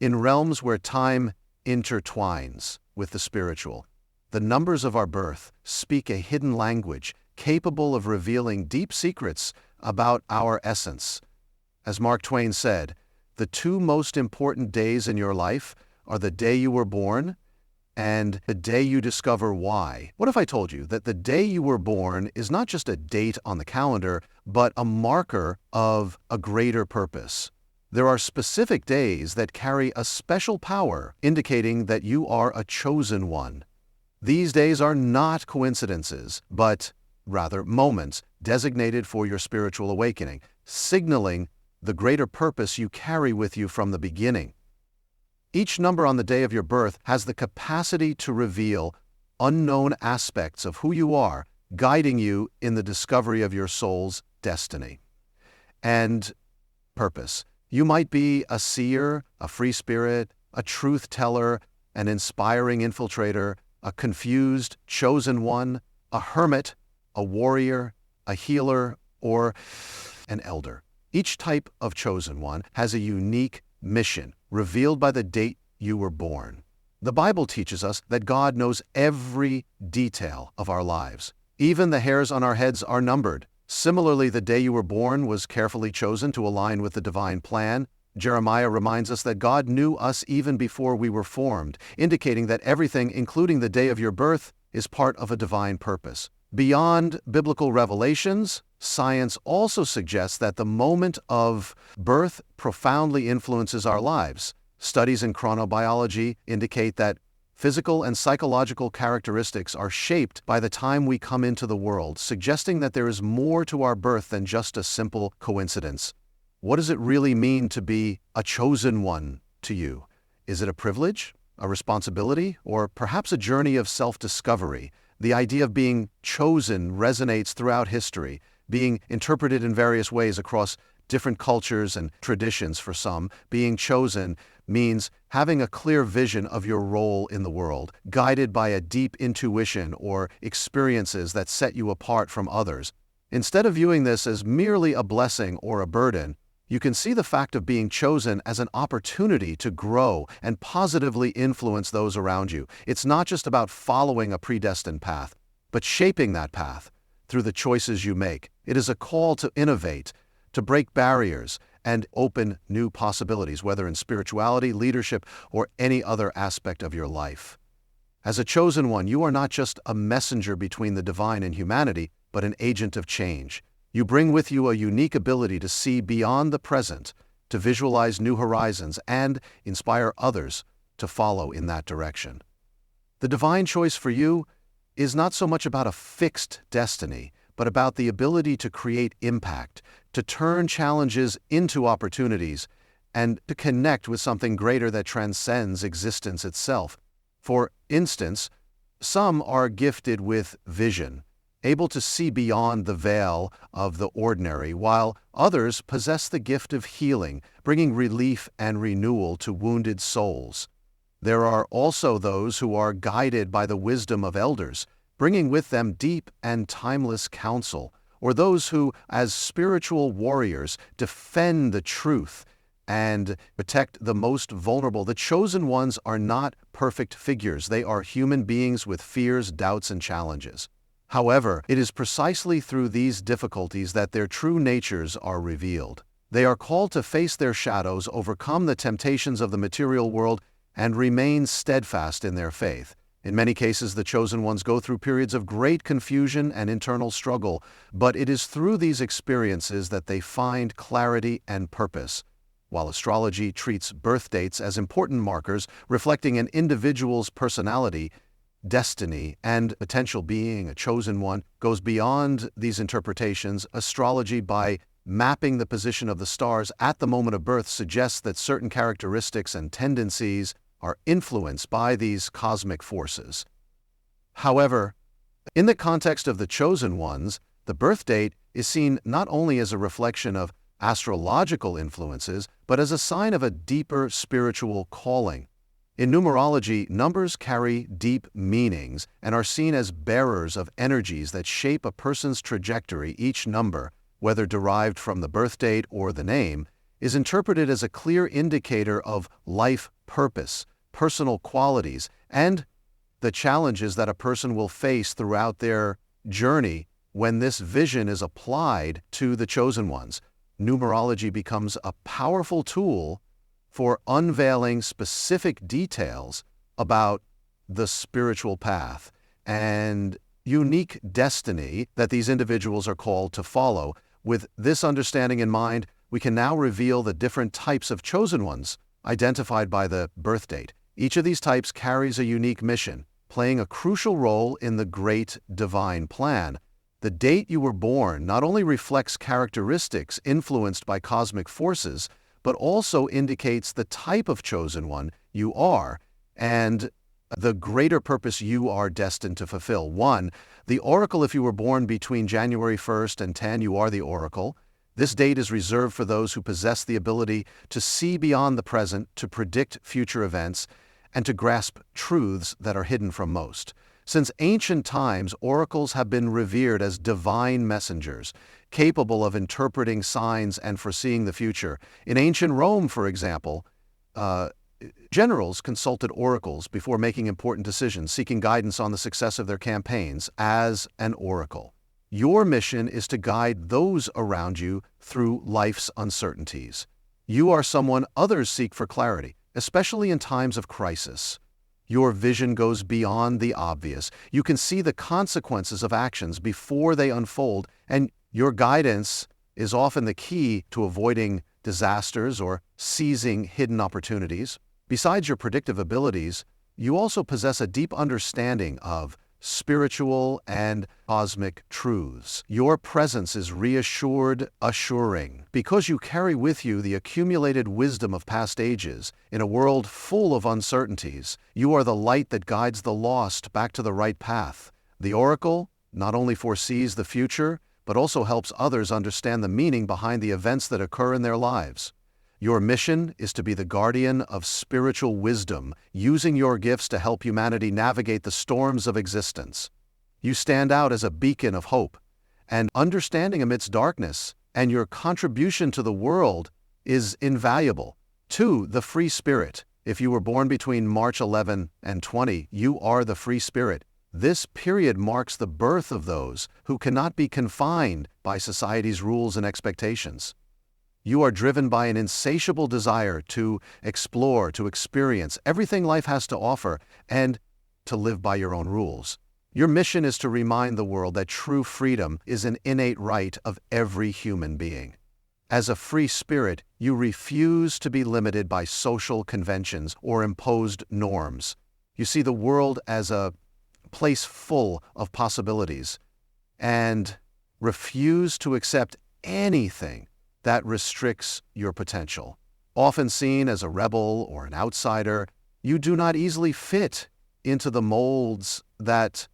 In realms where time intertwines with the spiritual, the numbers of our birth speak a hidden language capable of revealing deep secrets about our essence. As Mark Twain said, the two most important days in your life are the day you were born and the day you discover why. What if I told you that the day you were born is not just a date on the calendar, but a marker of a greater purpose? There are specific days that carry a special power, indicating that you are a chosen one. These days are not coincidences, but rather moments designated for your spiritual awakening, signaling the greater purpose you carry with you from the beginning. Each number on the day of your birth has the capacity to reveal unknown aspects of who you are, guiding you in the discovery of your soul's destiny and purpose. You might be a seer, a free spirit, a truth teller, an inspiring infiltrator, a confused, chosen one, a hermit, a warrior, a healer, or an elder. Each type of chosen one has a unique mission, revealed by the date you were born. The Bible teaches us that God knows every detail of our lives. Even the hairs on our heads are numbered. Similarly, the day you were born was carefully chosen to align with the divine plan. Jeremiah reminds us that God knew us even before we were formed, indicating that everything, including the day of your birth, is part of a divine purpose. Beyond biblical revelations, science also suggests that the moment of birth profoundly influences our lives. Studies in chronobiology indicate that physical and psychological characteristics are shaped by the time we come into the world, suggesting that there is more to our birth than just a simple coincidence. What does it really mean to be a chosen one to you? Is it a privilege, a responsibility, or perhaps a journey of self-discovery? The idea of being chosen resonates throughout history, being interpreted in various ways across different cultures and traditions. For some, being chosen means having a clear vision of your role in the world, guided by a deep intuition or experiences that set you apart from others. Instead of viewing this as merely a blessing or a burden, you can see the fact of being chosen as an opportunity to grow and positively influence those around you. It's not just about following a predestined path, but shaping that path through the choices you make. It is a call to innovate, to break barriers, and open new possibilities, whether in spirituality, leadership, or any other aspect of your life. As a chosen one, you are not just a messenger between the divine and humanity, but an agent of change. You bring with you a unique ability to see beyond the present, to visualize new horizons, and inspire others to follow in that direction. The divine choice for you is not so much about a fixed destiny, but about the ability to create impact, to turn challenges into opportunities, and to connect with something greater that transcends existence itself. For instance, some are gifted with vision, able to see beyond the veil of the ordinary, while others possess the gift of healing, bringing relief and renewal to wounded souls. There are also those who are guided by the wisdom of elders, bringing with them deep and timeless counsel, or those who, as spiritual warriors, defend the truth and protect the most vulnerable. The chosen ones are not perfect figures. They are human beings with fears, doubts, and challenges. However, it is precisely through these difficulties that their true natures are revealed. They are called to face their shadows, overcome the temptations of the material world, and remain steadfast in their faith. In many cases, the chosen ones go through periods of great confusion and internal struggle, but it is through these experiences that they find clarity and purpose. While astrology treats birth dates as important markers reflecting an individual's personality, destiny, and potential, being a chosen one goes beyond these interpretations. Astrology, by mapping the position of the stars at the moment of birth, suggests that certain characteristics and tendencies are influenced by these cosmic forces. However, in the context of the chosen ones, the birth date is seen not only as a reflection of astrological influences, but as a sign of a deeper spiritual calling. In numerology, numbers carry deep meanings and are seen as bearers of energies that shape a person's trajectory. Each number, whether derived from the birth date or the name, is interpreted as a clear indicator of life purpose, personal qualities, and the challenges that a person will face throughout their journey. When this vision is applied to the chosen ones, numerology becomes a powerful tool for unveiling specific details about the spiritual path and unique destiny that these individuals are called to follow. With this understanding in mind, we can now reveal the different types of chosen ones identified by the birth date. Each of these types carries a unique mission, playing a crucial role in the great divine plan. The date you were born not only reflects characteristics influenced by cosmic forces, but also indicates the type of chosen one you are and the greater purpose you are destined to fulfill. 1. The oracle. If you were born between January 1st and 10, you are the oracle. This date is reserved for those who possess the ability to see beyond the present, to predict future events, and to grasp truths that are hidden from most. Since ancient times, oracles have been revered as divine messengers, capable of interpreting signs and foreseeing the future. In ancient Rome, for example, generals consulted oracles before making important decisions, seeking guidance on the success of their campaigns. As an oracle, your mission is to guide those around you through life's uncertainties. You are someone others seek for clarity, especially in times of crisis. Your vision goes beyond the obvious. You can see the consequences of actions before they unfold, and your guidance is often the key to avoiding disasters or seizing hidden opportunities. Besides your predictive abilities, you also possess a deep understanding of spiritual and cosmic truths. Your presence is assuring, because you carry with you the accumulated wisdom of past ages. In a world full of uncertainties, you are the light that guides the lost back to the right path. The oracle not only foresees the future, but also helps others understand the meaning behind the events that occur in their lives. Your mission is to be the guardian of spiritual wisdom, using your gifts to help humanity navigate the storms of existence. You stand out as a beacon of hope and understanding amidst darkness, and your contribution to the world is invaluable. 2. The free spirit. If you were born between March 11 and 20, you are the free spirit. This period marks the birth of those who cannot be confined by society's rules and expectations. You are driven by an insatiable desire to explore, to experience everything life has to offer, and to live by your own rules. Your mission is to remind the world that true freedom is an innate right of every human being. As a free spirit, you refuse to be limited by social conventions or imposed norms. You see the world as a place full of possibilities and refuse to accept anything that restricts your potential. Often seen as a rebel or an outsider, you do not easily fit into the molds that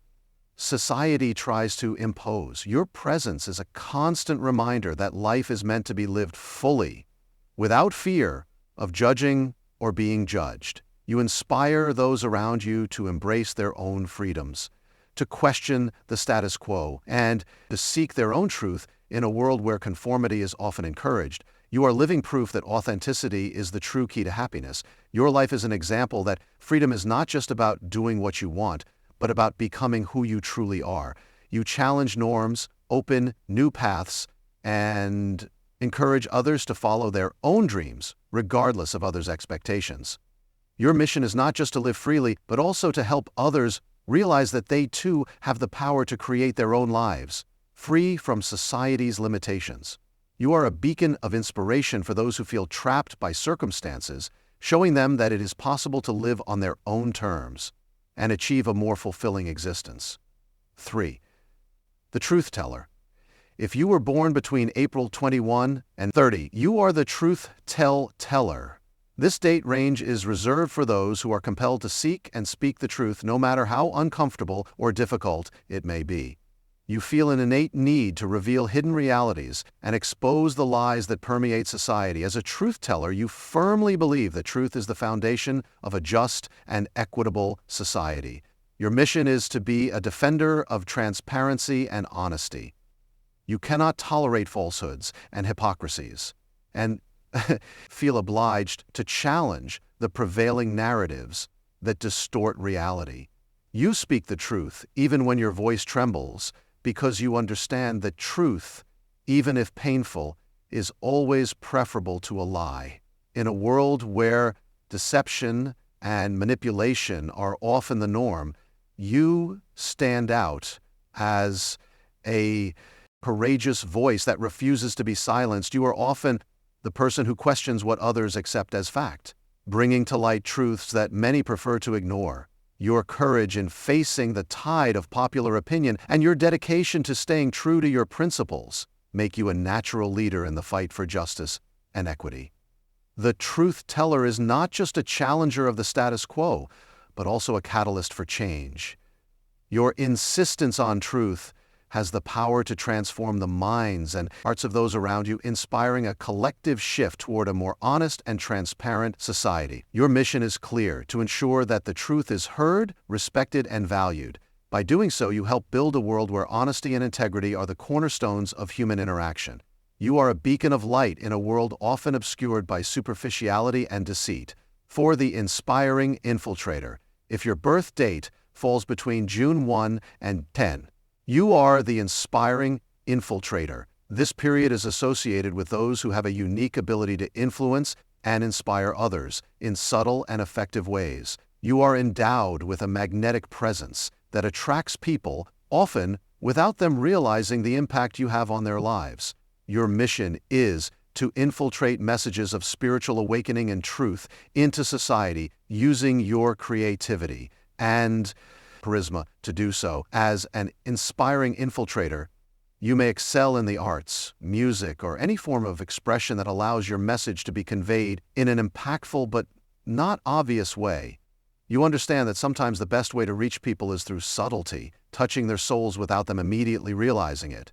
society tries to impose. Your presence is a constant reminder that life is meant to be lived fully, without fear of judging or being judged. You inspire those around you to embrace their own freedoms, to question the status quo, and to seek their own truth in a world where conformity is often encouraged. You are living proof that authenticity is the true key to happiness. Your life is an example that freedom is not just about doing what you want, but about becoming who you truly are. You challenge norms, open new paths, and encourage others to follow their own dreams, regardless of others' expectations. Your mission is not just to live freely, but also to help others realize that they too have the power to create their own lives, free from society's limitations. You are a beacon of inspiration for those who feel trapped by circumstances, showing them that it is possible to live on their own terms and achieve a more fulfilling existence. 3. The truth teller. If you were born between April 21 and 30, you are the truth teller. This date range is reserved for those who are compelled to seek and speak the truth, no matter how uncomfortable or difficult it may be. You feel an innate need to reveal hidden realities and expose the lies that permeate society. As a truth teller, you firmly believe that truth is the foundation of a just and equitable society. Your mission is to be a defender of transparency and honesty. You cannot tolerate falsehoods and hypocrisies, and feel obliged to challenge the prevailing narratives that distort reality. You speak the truth even when your voice trembles, because you understand that truth, even if painful, is always preferable to a lie. In a world where deception and manipulation are often the norm, you stand out as a courageous voice that refuses to be silenced. You are often the person who questions what others accept as fact, bringing to light truths that many prefer to ignore. Your courage in facing the tide of popular opinion and your dedication to staying true to your principles make you a natural leader in the fight for justice and equity. The truth teller is not just a challenger of the status quo, but also a catalyst for change. Your insistence on truth has the power to transform the minds and hearts of those around you, inspiring a collective shift toward a more honest and transparent society. Your mission is clear: to ensure that the truth is heard, respected, and valued. By doing so, you help build a world where honesty and integrity are the cornerstones of human interaction. You are a beacon of light in a world often obscured by superficiality and deceit. For the inspiring infiltrator, if your birth date falls between June 1 and 10, you are the inspiring infiltrator. This period is associated with those who have a unique ability to influence and inspire others in subtle and effective ways. You are endowed with a magnetic presence that attracts people, often without them realizing the impact you have on their lives. Your mission is to infiltrate messages of spiritual awakening and truth into society using your creativity and charisma to do so. As an inspiring infiltrator, you may excel in the arts, music, or any form of expression that allows your message to be conveyed in an impactful but not obvious way. You understand that sometimes the best way to reach people is through subtlety, touching their souls without them immediately realizing it.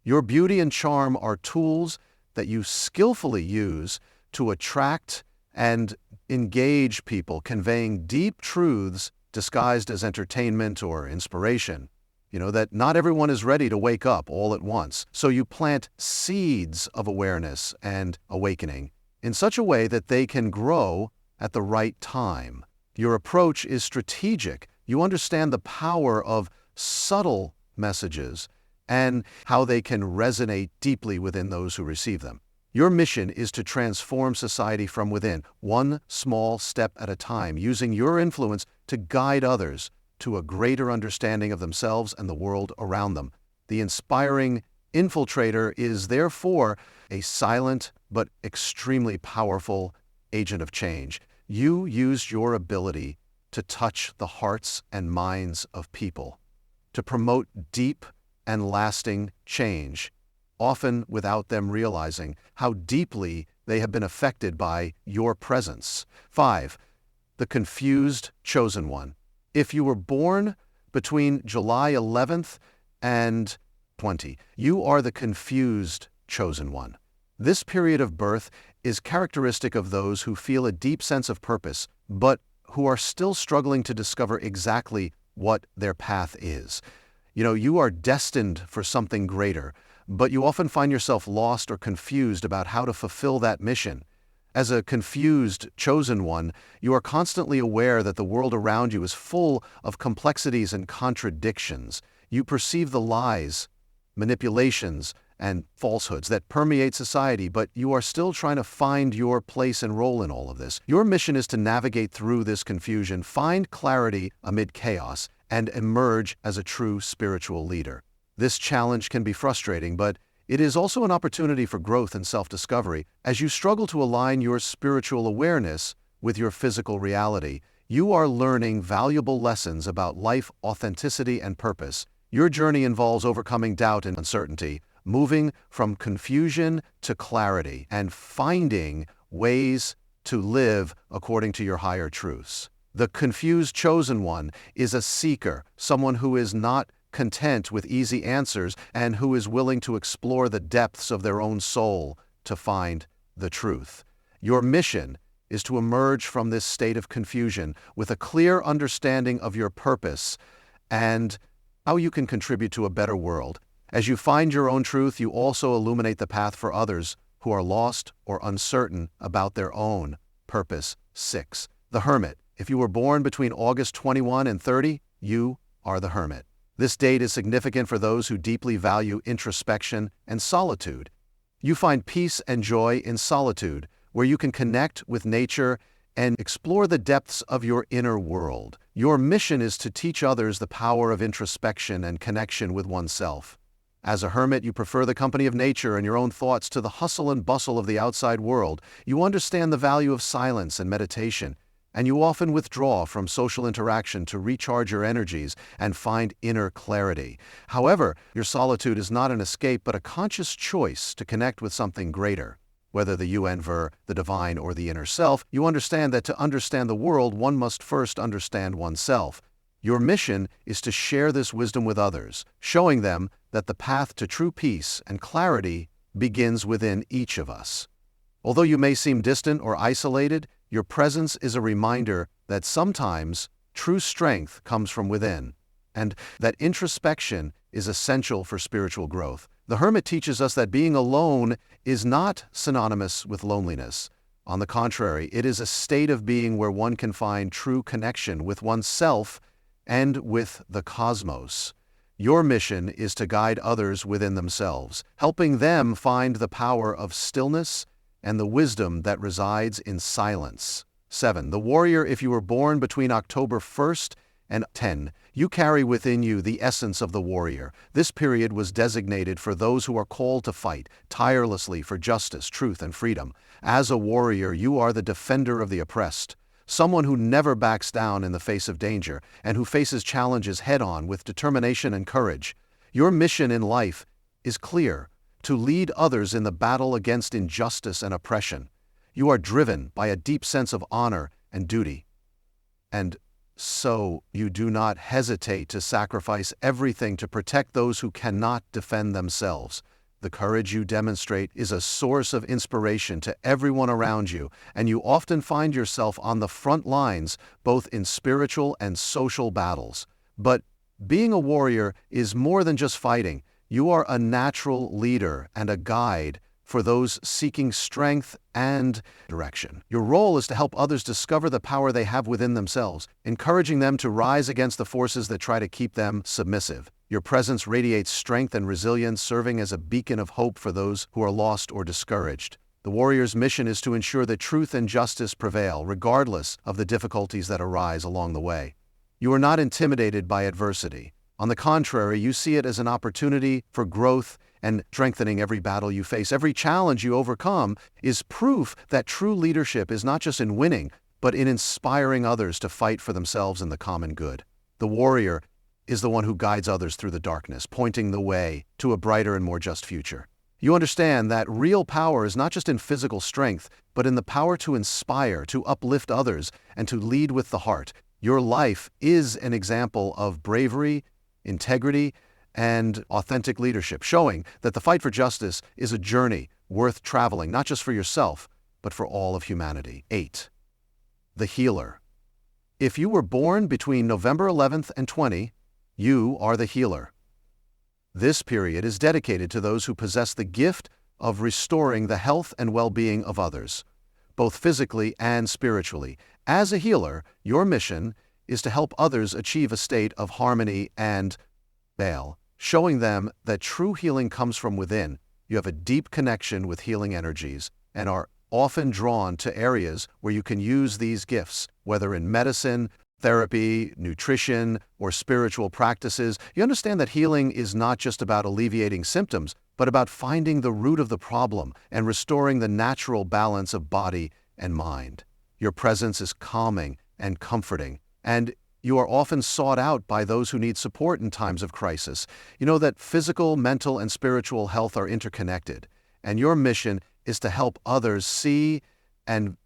Your beauty and charm are tools that you skillfully use to attract and engage people, conveying deep truths disguised as entertainment or inspiration. That not everyone is ready to wake up all at once. So you plant seeds of awareness and awakening in such a way that they can grow at the right time. Your approach is strategic. You understand the power of subtle messages and how they can resonate deeply within those who receive them. Your mission is to transform society from within, one small step at a time, using your influence to guide others to a greater understanding of themselves and the world around them. The inspiring infiltrator is therefore a silent but extremely powerful agent of change. You use your ability to touch the hearts and minds of people, to promote deep and lasting change, often without them realizing how deeply they have been affected by your presence. 5. The confused chosen one. If you were born between July 11th and 20, you are the confused chosen one. This period of birth is characteristic of those who feel a deep sense of purpose, but who are still struggling to discover exactly what their path is. You are destined for something greater, but you often find yourself lost or confused about how to fulfill that mission. As a confused chosen one, you are constantly aware that the world around you is full of complexities and contradictions. You perceive the lies, manipulations, and falsehoods that permeate society, but you are still trying to find your place and role in all of this. Your mission is to navigate through this confusion, find clarity amid chaos, and emerge as a true spiritual leader. This challenge can be frustrating, but it is also an opportunity for growth and self-discovery. As you struggle to align your spiritual awareness with your physical reality, you are learning valuable lessons about life, authenticity, and purpose. Your journey involves overcoming doubt and uncertainty, moving from confusion to clarity, and finding ways to live according to your higher truths. The confused chosen one is a seeker, someone who is not content with easy answers and who is willing to explore the depths of their own soul to find the truth. Your mission is to emerge from this state of confusion with a clear understanding of your purpose and how you can contribute to a better world. As you find your own truth, you also illuminate the path for others who are lost or uncertain about their own purpose. 6. The Hermit. If you were born between August 21 and 30, you are the Hermit. This date is significant for those who deeply value introspection and solitude. You find peace and joy in solitude, where you can connect with nature and explore the depths of your inner world. Your mission is to teach others the power of introspection and connection with oneself. As a hermit, you prefer the company of nature and your own thoughts to the hustle and bustle of the outside world. You understand the value of silence and meditation, and you often withdraw from social interaction to recharge your energies and find inner clarity. However, your solitude is not an escape but a conscious choice to connect with something greater. Whether the UN-ver, the divine, or the inner self, you understand that to understand the world, one must first understand oneself. Your mission is to share this wisdom with others, showing them that the path to true peace and clarity begins within each of us. Although you may seem distant or isolated, your presence is a reminder that sometimes true strength comes from within, and that introspection is essential for spiritual growth. The Hermit teaches us that being alone is not synonymous with loneliness. On the contrary, it is a state of being where one can find true connection with oneself and with the cosmos. Your mission is to guide others within themselves, helping them find the power of stillness and the wisdom that resides in silence. 7. The Warrior. If you were born between October 1st and 10, you carry within you the essence of the warrior. This period was designated for those who are called to fight tirelessly for justice, truth, and freedom. As a warrior, you are the defender of the oppressed, someone who never backs down in the face of danger and who faces challenges head-on with determination and courage. Your mission in life is clear: to lead others in the battle against injustice and oppression. You are driven by a deep sense of honor and duty. And so you do not hesitate to sacrifice everything to protect those who cannot defend themselves. The courage you demonstrate is a source of inspiration to everyone around you, and you often find yourself on the front lines, both in spiritual and social battles. But being a warrior is more than just fighting. You are a natural leader and a guide for those seeking strength and direction. Your role is to help others discover the power they have within themselves, encouraging them to rise against the forces that try to keep them submissive. Your presence radiates strength and resilience, serving as a beacon of hope for those who are lost or discouraged. The warrior's mission is to ensure that truth and justice prevail, regardless of the difficulties that arise along the way. You are not intimidated by adversity. On the contrary, you see it as an opportunity for growth and strengthening. Every battle you face, every challenge you overcome, is proof that true leadership is not just in winning, but in inspiring others to fight for themselves and the common good. The warrior is the one who guides others through the darkness, pointing the way to a brighter and more just future. You understand that real power is not just in physical strength, but in the power to inspire, to uplift others, and to lead with the heart. Your life is an example of bravery, integrity, and authentic leadership, showing that the fight for justice is a journey worth traveling, not just for yourself, but for all of humanity. 8. The Healer. If you were born between November 11th and 20, you are the healer. This period is dedicated to those who possess the gift of restoring the health and well-being of others, both physically and spiritually. As a healer, your mission is to help others achieve a state of harmony and balance, showing them that true healing comes from within. You have a deep connection with healing energies and are often drawn to areas where you can use these gifts, whether in medicine, therapy, nutrition, or spiritual practices. You understand that healing is not just about alleviating symptoms, but about finding the root of the problem and restoring the natural balance of body and mind. Your presence is calming and comforting, and you are often sought out by those who need support in times of crisis. You know that physical, mental, and spiritual health are interconnected, and your mission is to help others see and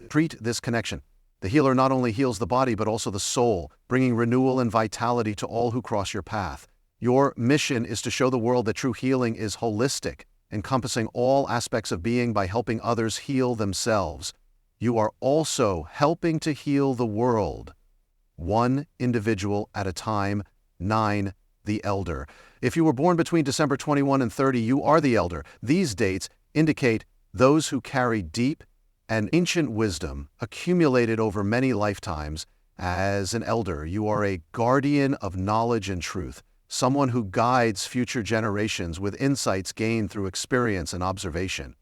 treat this connection. The healer not only heals the body, but also the soul, bringing renewal and vitality to all who cross your path. Your mission is to show the world that true healing is holistic, encompassing all aspects of being by helping others heal themselves. You are also helping to heal the world, one individual at a time. 9. The Elder. If you were born between December 21 and 30, you are the Elder. These dates indicate those who carry deep and ancient wisdom accumulated over many lifetimes. As an elder, you are a guardian of knowledge and truth, someone who guides future generations with insights gained through experience and observation.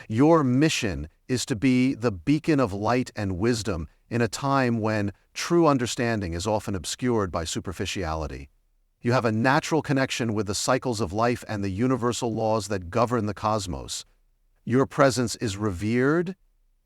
Your mission is to be the beacon of light and wisdom in a time when true understanding is often obscured by superficiality. You have a natural connection with the cycles of life and the universal laws that govern the cosmos. Your presence is revered,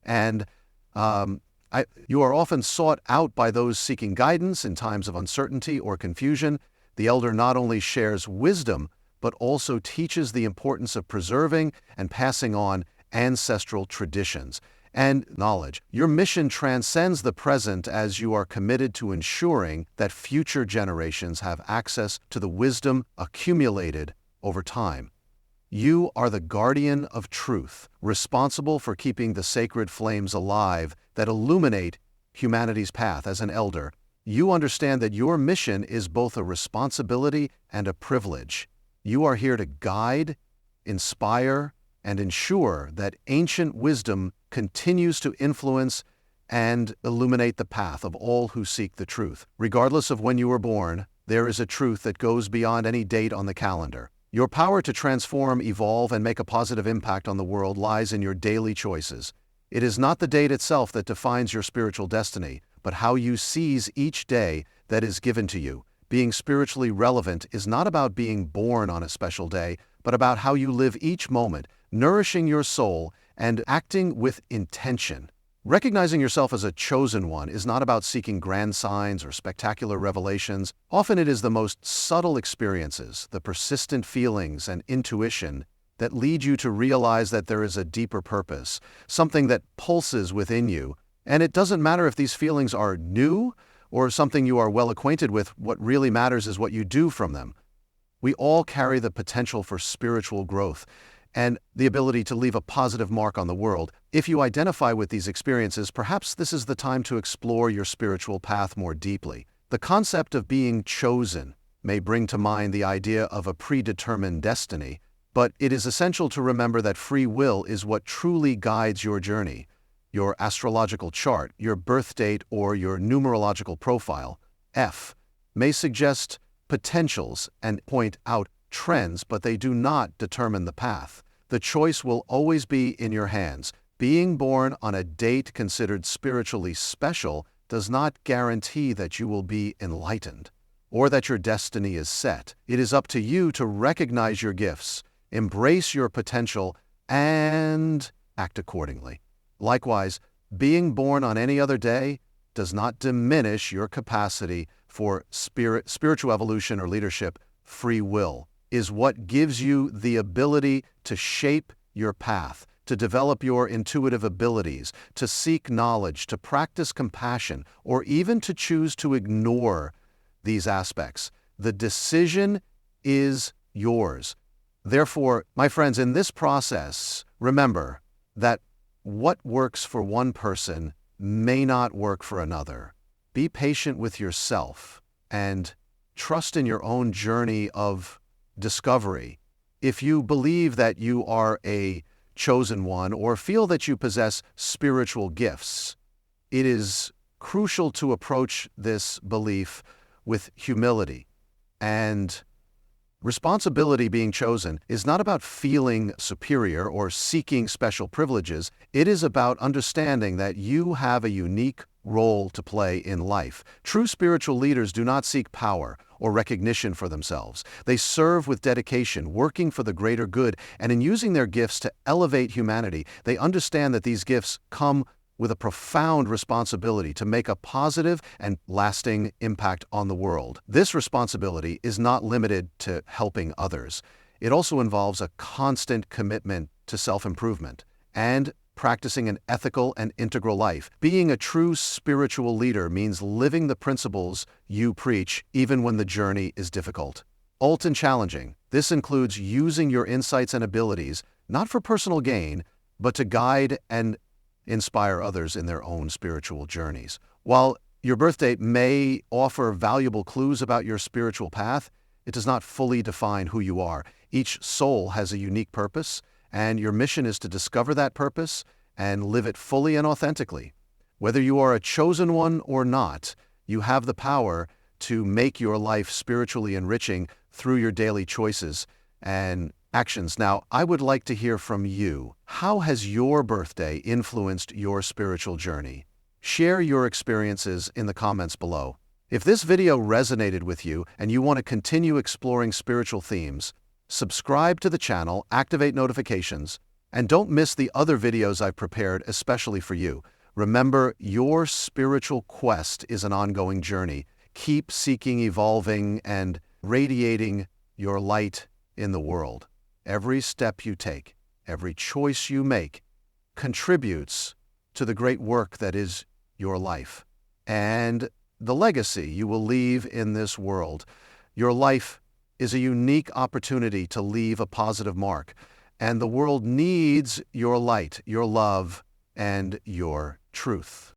and you are often sought out by those seeking guidance in times of uncertainty or confusion. The elder not only shares wisdom, but also teaches the importance of preserving and passing on ancestral traditions and knowledge. Your mission transcends the present as you are committed to ensuring that future generations have access to the wisdom accumulated over time. You are the guardian of truth, responsible for keeping the sacred flames alive that illuminate humanity's path. As an elder, you understand that your mission is both a responsibility and a privilege. You are here to guide, inspire, and ensure that ancient wisdom continues to influence and illuminate the path of all who seek the truth. Regardless of when you were born, there is a truth that goes beyond any date on the calendar. Your power to transform, evolve, and make a positive impact on the world lies in your daily choices. It is not the date itself that defines your spiritual destiny, but how you seize each day that is given to you. Being spiritually relevant is not about being born on a special day, but about how you live each moment, nourishing your soul and acting with intention. Recognizing yourself as a chosen one is not about seeking grand signs or spectacular revelations. Often it is the most subtle experiences, the persistent feelings and intuition that lead you to realize that there is a deeper purpose, something that pulses within you. And it doesn't matter if these feelings are new or something you are well acquainted with. What really matters is what you do from them. We all carry the potential for spiritual growth and the ability to leave a positive mark on the world. If you identify with these experiences, perhaps this is the time to explore your spiritual path more deeply. The concept of being chosen may bring to mind the idea of a predetermined destiny, but it is essential to remember that free will is what truly guides your journey. Your astrological chart, your birth date, or your numerological profile, F, may suggest potentials and point out trends, but they do not determine the path. The choice will always be in your hands. Being born on a date considered spiritually special does not guarantee that you will be enlightened or that your destiny is set. It is up to you to recognize your gifts, embrace your potential, and act accordingly. Likewise, being born on any other day does not diminish your capacity for spiritual evolution or leadership. Free will is what gives you the ability to shape your path, to develop your intuitive abilities, to seek knowledge, to practice compassion, or even to choose to ignore these aspects. The decision is yours. Therefore, my friends, in this process, remember that what works for one person may not work for another. Be patient with yourself and trust in your own journey of discovery. If you believe that you are a chosen one or feel that you possess spiritual gifts, it is crucial to approach this belief with humility and responsibility. Being chosen is not about feeling superior or seeking special privileges. It is about understanding that you have a unique role to play in life. True spiritual leaders do not seek power or recognition for themselves. They serve with dedication, working for the greater good, and in using their gifts to elevate humanity, they understand that these gifts come with a profound responsibility to make a positive and lasting impact on the world. This responsibility is not limited to helping others. It also involves a constant commitment to self-improvement and practicing an ethical and integral life. Being a true spiritual leader means living the principles you preach, even when the journey is difficult, often challenging. This includes using your insights and abilities, not for personal gain, but to guide and inspire others in their own spiritual journeys. While your birth date may offer valuable clues about your spiritual path, it does not fully define who you are. Each soul has a unique purpose, and your mission is to discover that purpose and live it fully and authentically. Whether you are a chosen one or not, you have the power to make your life spiritually enriching through your daily choices and actions. Now, I would like to hear from you. How has your birthday influenced your spiritual journey? Share your experiences in the comments below. If this video resonated with you and you want to continue exploring spiritual themes, subscribe to the channel, activate notifications, and don't miss the other videos I've prepared especially for you. Remember, your spiritual quest is an ongoing journey. Keep seeking, evolving, and radiating your light in the world. Every step you take, every choice you make, contributes to the great work that is your life and the legacy you will leave in this world. Your life is a unique opportunity to leave a positive mark, and the world needs your light, your love, and your truth.